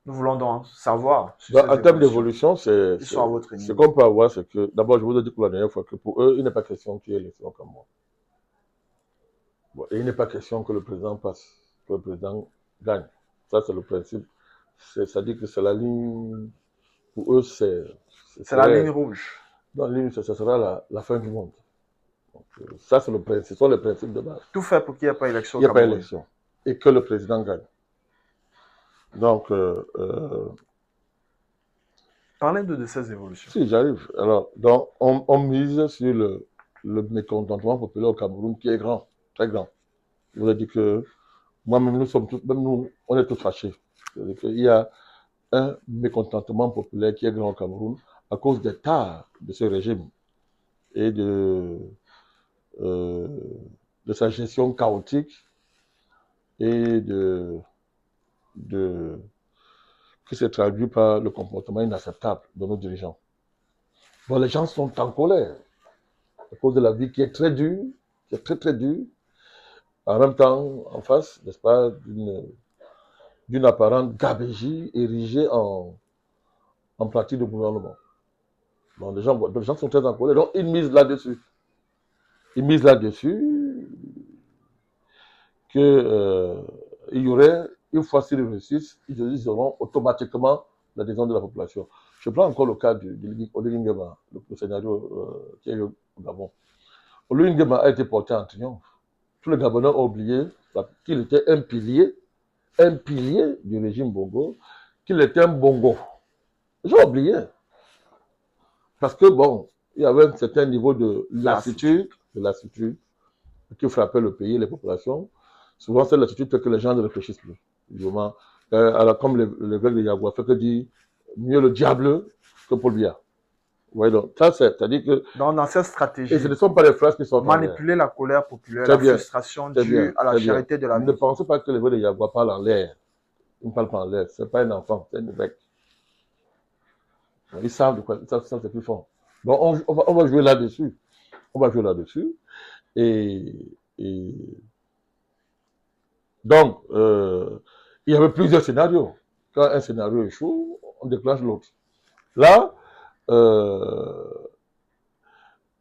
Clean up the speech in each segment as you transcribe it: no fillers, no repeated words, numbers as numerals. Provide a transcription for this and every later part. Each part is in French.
Nous voulons donc savoir sur Donc, ces en termes évolutions. d'évolution, Ils sont à votre ce niveau. qu'on peut avoir, c'est que, d'abord, je vous ai dit pour la dernière fois que pour eux, il n'est pas question qu'il y ait élection comme moi. Bon, et il n'est pas question que le président passe, que le président gagne. Ça, c'est le principe. C'est-à-dire que c'est la ligne, pour eux, ce C'est la ligne serait, rouge. dans la ligne, ce sera la fin du monde. Donc, ça, c'est le principe, ce sont les principes de base. Tout fait pour qu'il n'y ait pas élection Il au n'y a pas Cameroun. élection. Et que le président gagne. Donc, Parlez-nous de ces évolutions. si, j'arrive. Alors, donc, on mise sur le mécontentement populaire au Cameroun qui est grand, très grand. Je vous ai dit que moi-même, nous sommes tous, même nous, on est tous fâchés. C'est-à-dire qu'il y a un mécontentement populaire qui est grand au Cameroun à cause des tares de ce régime et euh, de sa gestion chaotique et de, qui se traduit par le comportement inacceptable de nos dirigeants. Bon, les gens sont en colère à cause de la vie qui est très dure, qui est très très dure. En même temps, en face, n'est-ce pas, d'une apparente gabégie érigée en pratique de gouvernement. Donc, les gens sont très en colère. Donc, ils misent là-dessus. Ils misent là-dessus que il y aurait, une fois s'ils réussissent, ils auront automatiquement l'adhésion de la population. Je prends encore le cas du Olingema, le scénario qui est au Gabon. Olingema a été porté en triomphe. Tous les Gabonais ont oublié qu'il était un pilier du régime Bongo, qu'il était un Bongo. Ils ont oublié. Parce que, bon, il y avait un certain niveau Lassitude. de lassitude qui frappait le pays, les populations. Souvent, cette lassitude fait que les gens ne réfléchissent plus. Évidemment, alors, comme l'évêque de Yagua fait que dit mieux le diable que Paul Biya. Vous voyez donc, ça, c'est-à-dire que. Donc, dans cette Et ce stratégie, ne sont pas les phrases qui sont en l'air. manipuler la colère populaire, Très la bien, frustration très bien, due à la très bien. charité de la Ne vie. pensez pas que l'évêque de Yagua parle en l'air. Il ne parle pas en l'air. Ce n'est pas un enfant, c'est un évêque. Ils savent de quoi, ils savent ce qu'ils font. Donc, on va jouer là-dessus. On va jouer là-dessus. Et, et donc, il y avait plusieurs scénarios. Quand un scénario échoue, on déclenche l'autre. Là, euh,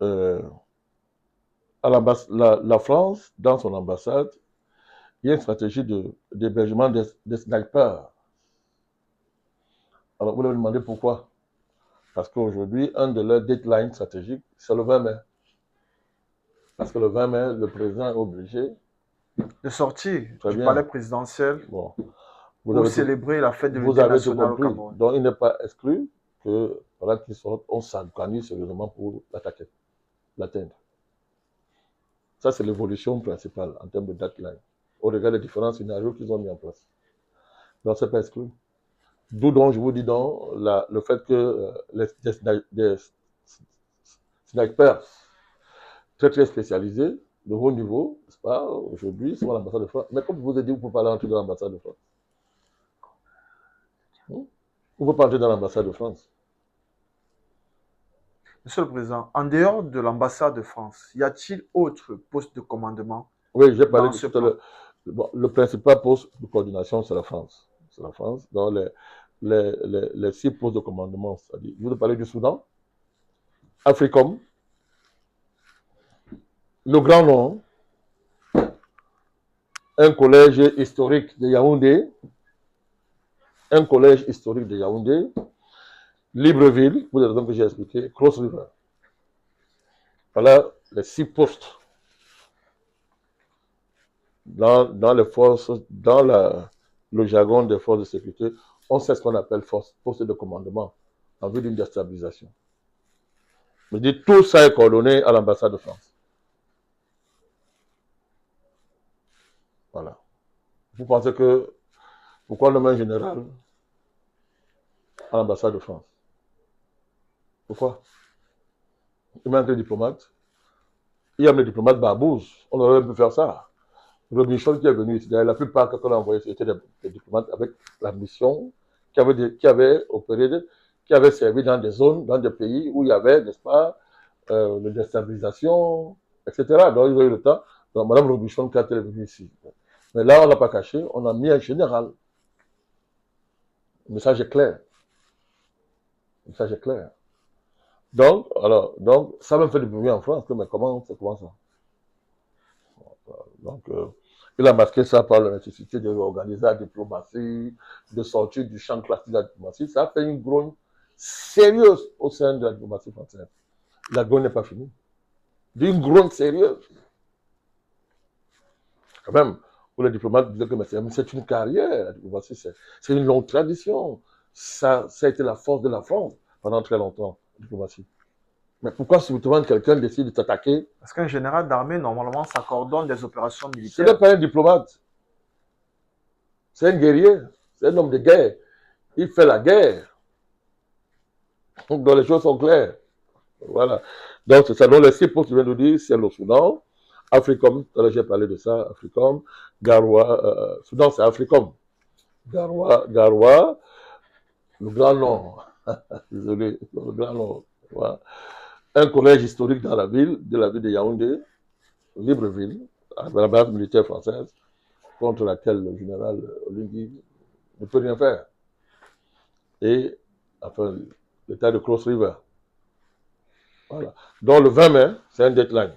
euh, la France, dans son ambassade, il y a une stratégie d'hébergement des snipers. Alors, vous allez me demander pourquoi. Parce qu'aujourd'hui, un de leurs deadlines stratégiques, c'est le 20 mai. Parce que le 20 mai, le président est obligé, De sortir très du palais bien, présidentiel bon, pour célébrer la fête de vous l'unité avez tout nationale au compris. Cameroun. Donc, il n'est pas exclu que, voilà qu'il sorte, on s'organise sérieusement pour l'attaquer, l'atteindre. Ça, c'est l'évolution principale en termes de deadline, au regard des différents scénarios qu'ils ont mis en place. Donc, c'est pas exclu. D'où donc, je vous dis donc, le fait que des snipers très très spécialisés, de haut niveau, n'est-ce pas, aujourd'hui, sont à l'ambassade de France. Mais comme je vous ai dit, vous ne pouvez pas aller entrer dans l'ambassade de France. Vous ne pouvez pas entrer dans l'ambassade de France. Monsieur le Président, en dehors de l'ambassade de France, y a-t-il autre poste de commandement Oui, j'ai parlé dans de ce tout à plan? l'heure. Bon, le principal poste de coordination, c'est la France. C'est la France. Dans les 6 postes de commandement, c'est-à-dire, je vous ai parlé du Soudan, Africom, le Grand Nord, un collège historique de Yaoundé, un collège historique de Yaoundé, Libreville, pour les raisons que j'ai expliquées, Cross River. Voilà les 6 postes dans les forces, le jargon des forces de sécurité. On sait ce qu'on appelle poste de commandement en vue d'une déstabilisation. Je dis tout ça est coordonné à l'ambassade de France. Voilà. Vous pensez que pourquoi nommer un général à l'ambassade de France? Pourquoi? Il manque de diplomates. Il y a des diplomates barbouzes. On aurait pu faire ça. Robichon qui est venu ici, la plupart que l'on a envoyé, c'était des diplomates avec la mission qui avaient opéré, qui avaient servi dans des zones, dans des pays où il y avait, n'est-ce pas, de déstabilisation, etc. Donc, ils ont eu le temps. Donc, Mme Robichon, quand elle est venue ici. Mais là, on ne l'a pas caché, on a mis un général. Le message est clair. Le message est clair. Donc, ça me fait du bruit en France, mais comment ça? Donc, il a masqué ça par la nécessité de réorganiser la diplomatie, de sortir du champ classique de la diplomatie. Ça a fait une grogne sérieuse au sein de la diplomatie française. La grogne n'est pas finie. D'une grogne sérieuse. Quand même, pour les diplomates, disaient que c'est une carrière, la diplomatie, c'est une longue tradition. Ça a été la force de la France pendant très longtemps, la diplomatie. Mais pourquoi soudainement quelqu'un décide de t'attaquer? Parce qu'un général d'armée, normalement, ça coordonne des opérations Ce n'est militaires. pas un diplomate. C'est un guerrier. C'est un homme de guerre. Il fait la guerre. Donc les choses sont claires. Voilà. Donc c'est ça. Donc les 6 postes que je viens de dire, c'est le Soudan, Africom, j'ai parlé de ça, Africom, Garoua, Soudan c'est Africom, Garoua, le Grand Nord. Désolé, le Grand Nord. Voilà. Un collège historique dans la ville de Yaoundé, Libreville, la base militaire française, contre laquelle le général Olingi ne peut rien faire. Et, enfin, l'état de Cross River. Voilà. Donc le 20 mai, c'est un deadline.